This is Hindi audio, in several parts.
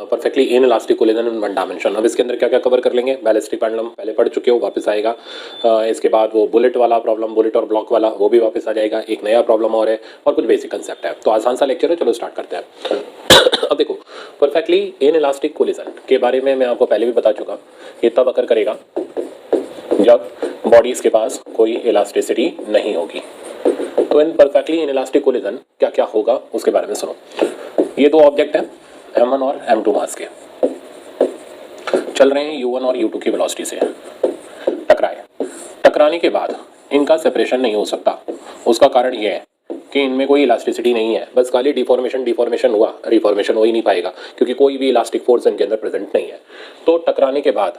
Perfectly in elastic collision in one dimension. अब इसके अंदर क्या क्या कवर कर लेंगे, बैलिस्टिक पेंडुलम पहले पढ़ चुके हो, वापस आएगा। इसके बाद वो बुलेट वाला प्रॉब्लम, बुलेट और ब्लॉक वाला, वो भी वापस आ जाएगा। एक नया प्रॉब्लम और है और कुछ बेसिक कंसेप्ट है। तो आसान सा लेक्चर है, चलो स्टार्ट करते हैं। अब देखो, परफेक्टली इन इलास्टिक कोलिजन के बारे में मैं आपको पहले भी बता चुका, ये तब अकर करेगा जब बॉडीज के पास कोई इलास्टिसिटी नहीं होगी। तो in perfectly in elastic collision क्या क्या होगा उसके बारे में सुनो। ये दो ऑब्जेक्ट हैं m1 और m2 मास के, चल रहे हैं u1 और u2 की वेलोसिटी से, टकराए। टकराने के बाद इनका सेपरेशन नहीं हो सकता। उसका कारण यह है कि इनमें कोई इलास्टिसिटी नहीं है, बस खाली डिफॉर्मेशन हुआ, रिफॉर्मेशन हो ही नहीं पाएगा क्योंकि कोई भी इलास्टिक फोर्स इनके अंदर प्रेजेंट नहीं है। तो टकराने के बाद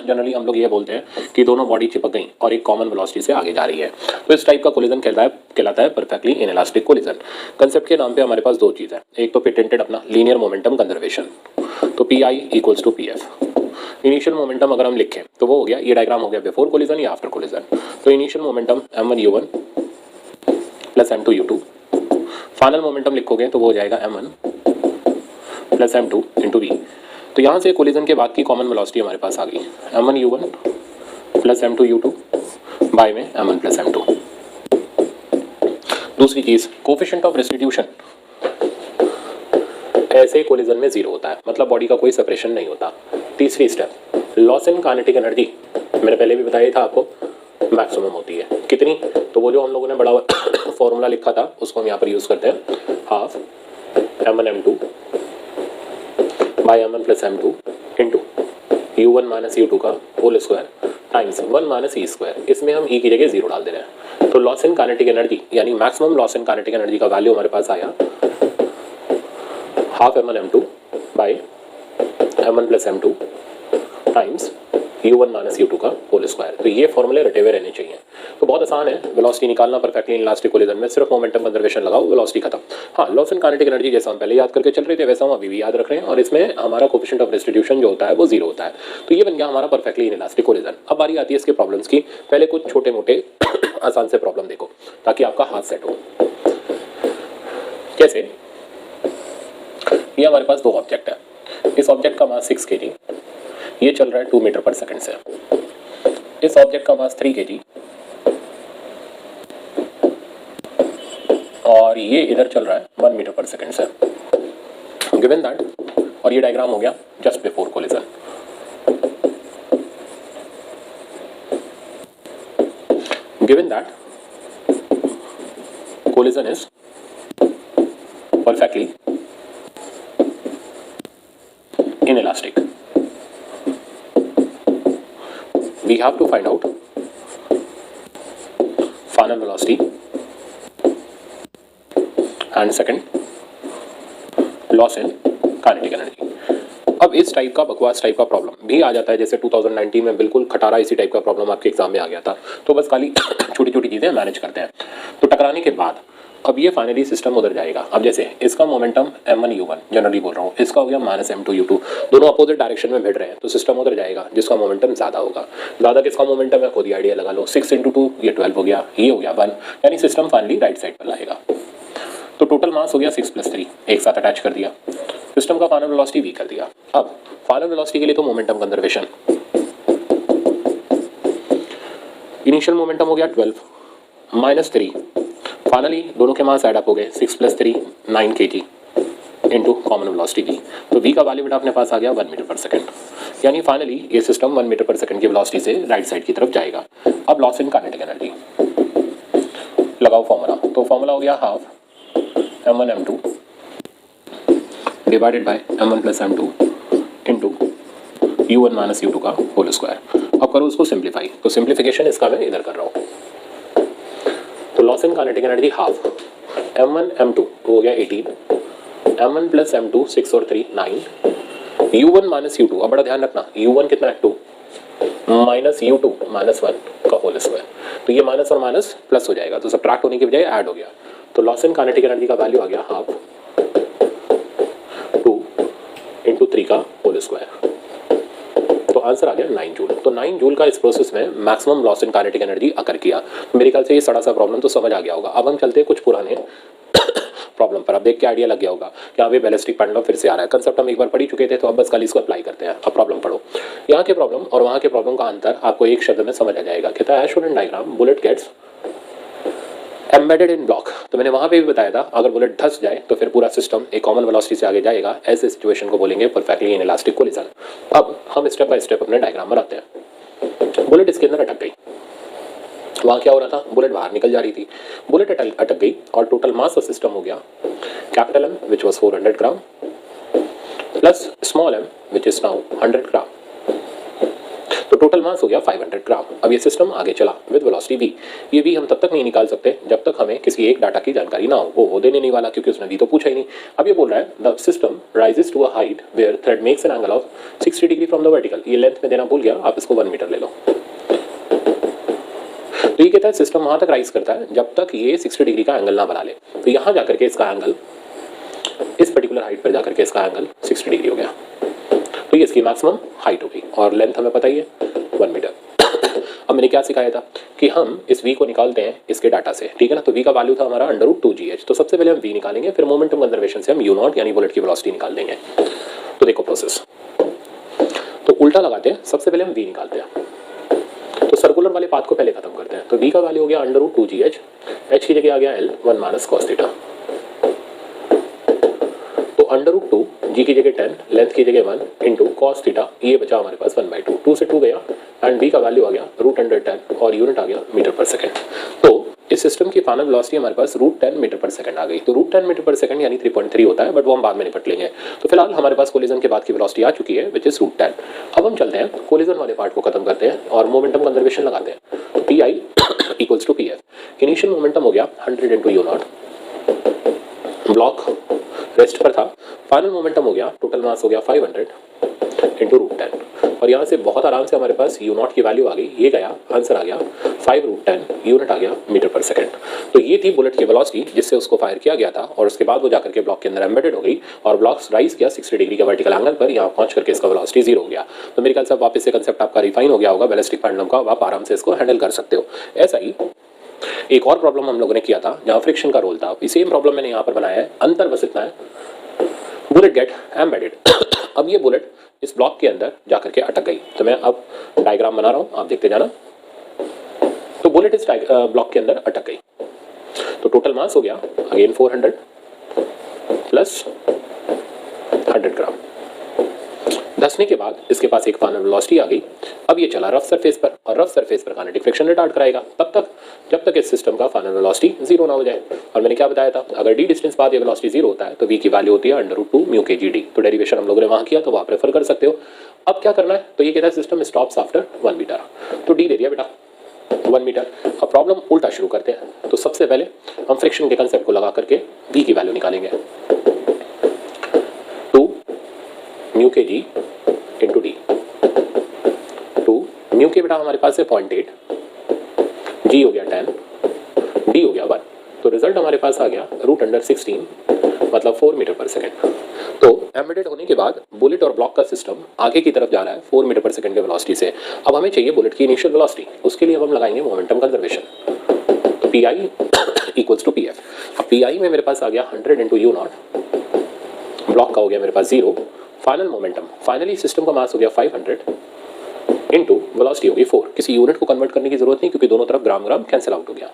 जनरली हम लोग ये बोलते हैं कि दोनों बॉडी चिपक गई और एक कॉमन वेलोसिटी से आगे जा रही है। तो इस टाइप का कोलिजन कहलाता है परफेक्टली इनइलास्टिक कोलिजन। कंसेप्ट के नाम पे हमारे पास दो चीज़ है, एक तो पेटेंटेड अपना लीनियर मोमेंटम कंजर्वेशन, तो PI equals to PF। Initial momentum अगर हम लिखें तो वो हो गया, ये डायग्राम हो गया बिफोर कोलिजन या आफ्टर कोलिजन। तो initial momentum m1 u1 plus m2 u2, final momentum लिखोगे तो वो हो जाएगा m1 plus m2 into v। तो यहाँ से कोलिजन के बाद की कॉमन वेलोसिटी हमारे पास आ गई, m1 u1 plus m2 u2 bye में m1 प्लस m2। दूसरी चीज़, कोफिशिएंट ऑफ रेस्टिट्यूशन ऐसे कोलिजन में जीरो होता है, मतलब बॉडी का कोई सेपरेशन नहीं होता। तीसरी step, loss in kinetic energy, मैंने पहले भी बताया था आपको, मैक्सिमम होती है। कितनी? तो वो जो हम लोगों ने बड़ा फॉर्मूला लिखा था उसको हम यहाँ पर यूज़ करते हैं, half m1 m2 by m1 plus m2 into u1 minus u2 का whole square times 1 minus E square. इसमें हम ई की जगह जीरो डाल दे रहे हैं। तो लॉस इन काइनेटिक एनर्जी यानी maximum loss in kinetic energy का वैल्यू हमारे पास आया half m1 m2 by m1 plus m2 times u1 minus u2 का होल स्क्वायर। तो ये फॉर्मूले रटे हुए रहने चाहिए। तो बहुत आसान है वेलोसिटी निकालना परफेक्टली इनइलास्टिक कोलिजन में, सिर्फ मोमेंटम कंजर्वेशन लगाओ, वेलोसिटी खत्म। हाँ, लॉस इन काइनेटिक एनर्जी जैसा हम पहले याद करके चल रहे थे वैसा हम अभी भी याद रख रहे हैं, और इसमें हमारा कोफिशिएंट ऑफ रेस्टिट्यूशन जो होता है वो जीरो होता है। तो ये बन गया हमारा परफेक्टली इनइलास्टिक कोलिजन। अब बारी आती है इसके प्रॉब्लम्स की। पहले कुछ छोटे मोटे आसान से प्रॉब्लम देखो ताकि आपका हाथ सेट हो। कैसे? ये हमारे पास दो ऑब्जेक्ट है, इस ऑब्जेक्ट का मास 6 kg, ये चल रहा है 2 मीटर पर सेकंड से। इस ऑब्जेक्ट का मास 3 kg और ये इधर चल रहा है 1 मीटर पर सेकंड से। गिवन दैट, और ये डायग्राम हो गया just before collision. Given that collision is perfectly inelastic, we have to find out final velocity and second loss in kinetic energy। अब इस टाइप का बकवास टाइप का प्रॉब्लम भी आ जाता है, जैसे 2019 में बिल्कुल खटारा इसी टाइप का प्रॉब्लम आपके एग्जाम में आ गया था। तो बस खाली छोटी छोटी चीज़ें मैनेज करते हैं। तो टकराने के बाद अब ये फाइनली सिस्टम उधर जाएगा। अब जैसे इसका मोमेंटम m1 u1 जनरली बोल रहा हूँ, इसका हो गया माइनस m2 u2, दोनों अपोजिट डायरेक्शन में भिड़ रहे हैं, तो सिस्टम उधर जाएगा जिसका मोमेंटम ज़्यादा होगा। ज़्यादा किसका मोमेंटम है खुद ही आइडिया लगा लो, 6 × 2 ये 12 हो गया, ये हो गया 1, यानी सिस्टम फाइनली राइट साइड पर लाएगा। तो टोटल मास हो गया 6 + 3, एक साथ अटैच कर दिया, सिस्टम का फाइनल वेलोसिटी वी कर दिया। अब फाइनल वेलोसिटी के लिए तो मोमेंटम कंजर्वेशन, इनिशियल मोमेंटम हो गया 12 माइनस 3, फाइनली दोनों के मास ऐड अप हो गए 6 + 3 9 kg into common velocity v। तो v का वैल्यू बेटा अपने पास आ गया 1 मीटर पर सेकंड, यानी फाइनली ये सिस्टम 1 मीटर पर सेकंड की वेलोसिटी से राइट साइड की तरफ जाएगा। अब लॉस इन काइनेटिक एनर्जी लगाओ फॉर्मूला, तो फॉर्मूला हो गया half m1 m2 divided by m1 plus m2 into u1 minus u2 का होल स्क्वायर। अब करो उसको सिंप्लीफाई, तो सिंप्लीफिकेशन इसका मैं इधर कर रहा हूँ। तो loss in kinetic energy half m1 m2 तो हो गया 18, m1 प्लस m2 6 और 3 9, u1 माइनस u2, अब बड़ा ध्यान रखना u1 कितना है 2 माइनस u2 माइनस 1 का होल स्क्वायर। तो ये माइनस और माइनस प्लस हो जाएगा, तो सब्ट्रैक्ट होने की बजाय ऐड हो गया। तो लॉस इन काइनेटिक एनर्जी का वैल्यू आ गया हाफ 2 × 3 का होल स्क्वायर। तो आंसर आ गया 9 जूल। तो 9 जूल का इस प्रोसेस में maximum loss in kinetic energy occur किया। मेरे ख्याल से ये सड़ा सा प्रॉब्लम तो समझ आ गया होगा। अब हम चलते हैं कुछ पुराने प्रॉब्लम पर। अब देख के आइडिया लग गया होगा कि हाँ भाई बैलिस्टिक पेंडुलम फिर से आ रहा है। कंसेप्ट हम एक बार पढ़ ही चुके थे, तो अब बस कल इसको अप्लाई करते हैं। अब प्रॉब्लम पढ़ो। यहाँ के प्रॉब्लम और वहाँ के प्रॉब्लम का अंतर आपको एक शब्द में समझ आ जाएगा। कहता है as shown in diagram bullet gets embedded in block. तो मैंने वहाँ पे भी बताया था अगर बुलेट धंस जाए तो फिर पूरा सिस्टम एक कॉमन वेलोसिटी से आगे जाएगा। ऐसे सिचुएशन को बोलेंगे परफेक्टली इनइलास्टिक कोलिजन। अब हम स्टेप बाय स्टेप अपने डायग्राम बनाते हैं। बुलेट इसके अंदर अटक गई। वहाँ क्या हो रहा था, बुलेट बाहर निकल जा रही थी, बुलेट अटक गई और टोटल मास ऑफ सिस्टम हो गया capital M which was 400 gram plus small M which is now 100 gram. तो टोटल मास हो गया 500 ग्राम। अब ये सिस्टम आगे चला विद वेलोसिटी v। ये v हम तब तक नहीं निकाल सकते जब तक हमें किसी एक डाटा की जानकारी ना हो। वो देने नहीं वाला क्योंकि उसने v तो पूछा ही नहीं। अब ये बोल रहा है the system rises to a height where thread makes an angle of 60 degree from the vertical. ये लेंथ में देना भूल गया, आप इसको 1 मीटर ले लो। तो ये कहता है सिस्टम वहां तक राइज करता है जब तक ये 60 डिग्री का एंगल ना बना ले। तो यहां जाकर के इसका एंगल, इस पर्टिकुलर हाइट पर जाकर के इसका एंगल 60 डिग्री हो गया। तो ये इसकी मैक्सिमम हाइट हो गई और लेंथ हमें पता ही है 1 मीटर। अब मैंने क्या सिखाया था कि हम इस v को निकालते हैं इसके डाटा से, ठीक है ना। तो v का वैल्यू था हमारा √2gh। तो सबसे पहले हम v निकालेंगे, फिर मोमेंटम कंजर्वेशन से हम u0 यानी बुलेट की वेलोसिटी निकाल देंगे। तो देखो प्रोसेस, तो उल्टा लगाते हैं। सबसे पहले हम v निकालते हैं, तो सर्कुलर वाले पाथ को पहले खत्म करते हैं। तो v का वैल्यू हो गया √2gh, h की जगह आ गया l 1 माइनस cos थीटा। तो √2 g की जगह 10, लेंथ की जगह 1 इंटू कॉस थीटा, ये बचा हमारे पास 1/2। 2 से 2 गया एंड v का वैल्यू आ गया √10 और यूनिट आ गया मीटर पर सेकंड। तो इस सिस्टम की फाइनल वेलोसिटी हमारे पास √10 मीटर पर सेकंड आ गई। तो √10 मीटर पर सेकंड यानी 3.3 होता है, बट वो हम बाद में निपट लेंगे। तो फिलहाल हमारे पास कोलिजन के बाद की वेलोसिटी आ चुकी है विच इज √10। अब हम चलते हैं कोलिजन वाले पार्ट को खत्म करते हैं और मोमेंटम कंजर्वेशन लगाते हैं। तो PI equals to PF। Initial momentum हो गया 100 इंटू u0, ब्लॉक रेस्ट पर था। फाइनल मोमेंटम हो गया, टोटल मास हो गया 500 इंटू √10। और यहाँ से बहुत आराम से हमारे पास u0 की वैल्यू आ गई। ये गया, आंसर आ गया 5√10, यूनिट आ गया मीटर पर सेकंड। तो ये थी बुलेट की वेलोसिटी जिससे उसको फायर किया गया था और उसके बाद वो जाकर के ब्लॉक के अंदर एम्बेडेड हो गई और ब्लॉक राइज किया 60 डिग्री के वर्टिकल एंगल पर। यहाँ पहुंच करके इसका वेलोसिटी 0 हो गया। तो मेरे ख्याल से वापस से कंसेप्ट आपका रिफाइन हो गया होगा बैलिस्टिक पेंडुलम का, आप आराम से इसको हैंडल कर सकते हो। ऐसा ही एक और प्रॉब्लम हम लोगों ने किया था जहाँ फ्रिक्शन का रोल था। सेम प्रॉब्लम मैंने यहाँ पर बनाया है, अंतर बस इतना है, बुलेट गेट एम्बेडेड। अब ये बुलेट इस ब्लॉक के अंदर जाकर के अटक गई। तो मैं अब डायग्राम बना रहा हूँ, आप देखते जाना। तो बुलेट इस ब्लॉक के अंदर अटक गई। तो टोटल मास हो गया अगेन 400 प्लस 100 ग्राम। धंसने के बाद इसके पास एक फाइनल वेलोसिटी आ गई। अब ये चला रफ सरफेस पर और रफ सरफेस पर काइनेटिक फ्रिक्शन रिटार्ड कराएगा तब तक जब तक इस सिस्टम का फाइनल वेलोसिटी 0 ना हो जाए। और मैंने क्या बताया था, अगर d डिस्टेंस बाद ये वेलोसिटी 0 होता है तो v की वैल्यू होती है √2 म्यू के जी डी। तो डेरिवेशन हम लोगों ने वहाँ किया, तो आप रेफर कर सकते हो। अब क्या करना है, तो ये कहता है सिस्टम स्टॉप्स आफ्टर 1 मीटर। तो d दे दिया बेटा 1 मीटर। अब प्रॉब्लम उल्टा शुरू करते हैं। तो सबसे पहले हम फ्रिक्शन के कंसेप्ट को लगा करके v की वैल्यू निकालेंगे। 2 म्यू के जी इंटू डी। 2 म्यू के बेटा हमारे पास है 0.8, जी हो गया 10, डी हो गया 1। तो रिजल्ट हमारे पास आ गया √16 मतलब 4 मीटर पर सेकंड। तो एम्बेडेड होने के बाद बुलेट और ब्लॉक का सिस्टम आगे की तरफ जा रहा है 4 मीटर पर सेकंड के वेलोसिटी से। अब हमें चाहिए बुलेट की इनिशियल वेलोसिटी, उसके लिए अब हम लगाएंगे मोमेंटम कंजर्वेशन। तो PI इक्वल्स टू PF। अब PI में मेरे पास आ गया 100 इंटू u0, ब्लॉक का हो गया मेरे पास 0, फाइनल मोमेंटम, फाइनली सिस्टम का मास हो गया 500 इंटू वेलोसिटी हो गई 4। किसी यूनिट को कन्वर्ट करने की जरूरत नहीं क्योंकि दोनों तरफ ग्राम ग्राम कैंसिल आउट हो गया।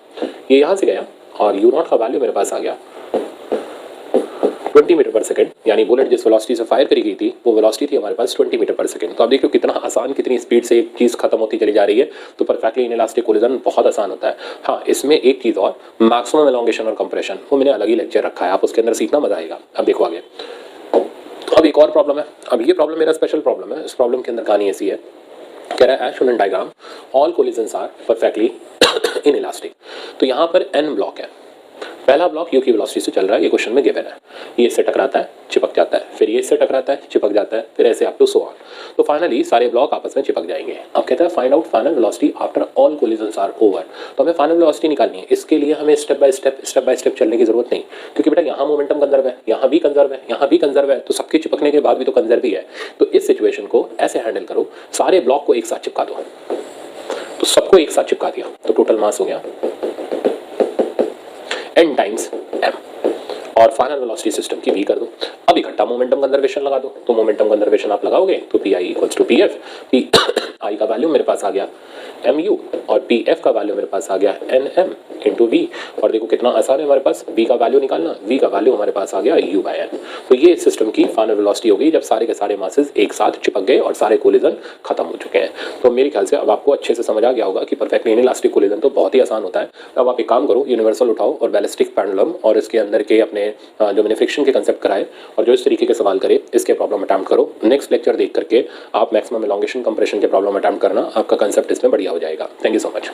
ये यहाँ से गया और u0 का वैल्यू मेरे पास आ गया 20 मीटर पर सेकंड, यानी बुलेट जिस वेलोसिटी से फायर करी गई थी वो वेलोसिटी थी हमारे पास 20 मीटर पर सेकंड। तो आप देखिए कितना आसान, कितनी स्पीड से एक चीज़ खत्म होती चली जा रही है। तो परफेक्टली इनइलास्टिक कोलिजन बहुत आसान होता है। हाँ, इसमें एक चीज़ और, मैक्सिमम एलोंगेशन और कंप्रेशन, वो मैंने अलग ही लेक्चर रखा है, आप उसके अंदर सीखना, मजा आएगा। अब देखो आगे। अब एक और प्रॉब्लम है। अब ये प्रॉब्लम मेरा स्पेशल प्रॉब्लम है। इस प्रॉब्लम के अंदर कहानी ऐसी है, कह रहा है as shown in diagram all collisions are perfectly inelastic. तो यहाँ पर n ब्लॉक है। पहला ब्लॉक u की वेलोसिटी से चल रहा है, ये क्वेश्चन में गिवन है। ये इससे टकराता है, चिपक जाता है, फिर ये इससे टकराता है, चिपक जाता है, फिर ऐसे अप टू सो ऑन। तो फाइनली सारे ब्लॉक आपस में चिपक जाएंगे। अब कहता है find out final velocity after all collisions are over. तो हमें फाइनल वेलोसिटी निकालनी है। इसके लिए हमें स्टेप बाय स्टेप चलने की जरूरत नहीं, क्योंकि बेटा यहाँ मोमेंटम कंजर्व है, यहाँ भी कंजर्व है, यहाँ भी कंजर्व है, तो सबके चिपकने के बाद भी तो कंजर्व ही है। तो इस सिचुएशन को ऐसे हैंडल करो, सारे ब्लॉक को एक साथ चिपका दो। तो सबको एक साथ चिपका दिया तो टोटल मास हो गया n टाइम्स m। और फाइनल वेलोसिटी सिस्टम की वी कर दो। अब इकट्ठा मोमेंटम कंजर्वेशन लगा दो। तो मोमेंटम कंजर्वेशन आप लगाओगे तो P I equals to P F, P I का वैल्यू मेरे पास आ गया एम यू और पी एफ का वैल्यू मेरे पास आ गया एन एम इंटू वी। और देखो कितना आसान है हमारे पास वी का वैल्यू निकालना, वी का वैल्यू हमारे पास आ गया यू बाय एन। तो ये सिस्टम की फाइनल वेलोसिटी हो गई जब सारे के सारे मासेस एक साथ चिपक गए और सारे कोलिजन खत्म हो चुके हैं। तो मेरे ख्याल से अब आपको अच्छे से समझ आ गया होगा कि परफेक्टली इनइलास्टिक कोलिजन तो बहुत ही आसान होता है। अब आप एक काम करो, यूनिवर्सल उठाओ और बैलिस्टिक पेंडुलम और इसके अंदर के अपने जो मैंने फ्रिक्शन के कंसेप्ट कराए और जो इस तरीके के सवाल करे इसके प्रॉब्लम अटेम्प्ट करो। नेक्स्ट लेक्चर देख करके आप मैक्सिमम एलोंगेशन कंप्रेशन के प्रॉब्लम अटेम्प्ट करना, आपका कंसेप्ट इसमें बढ़िया हो जाएगा। Thank you so much.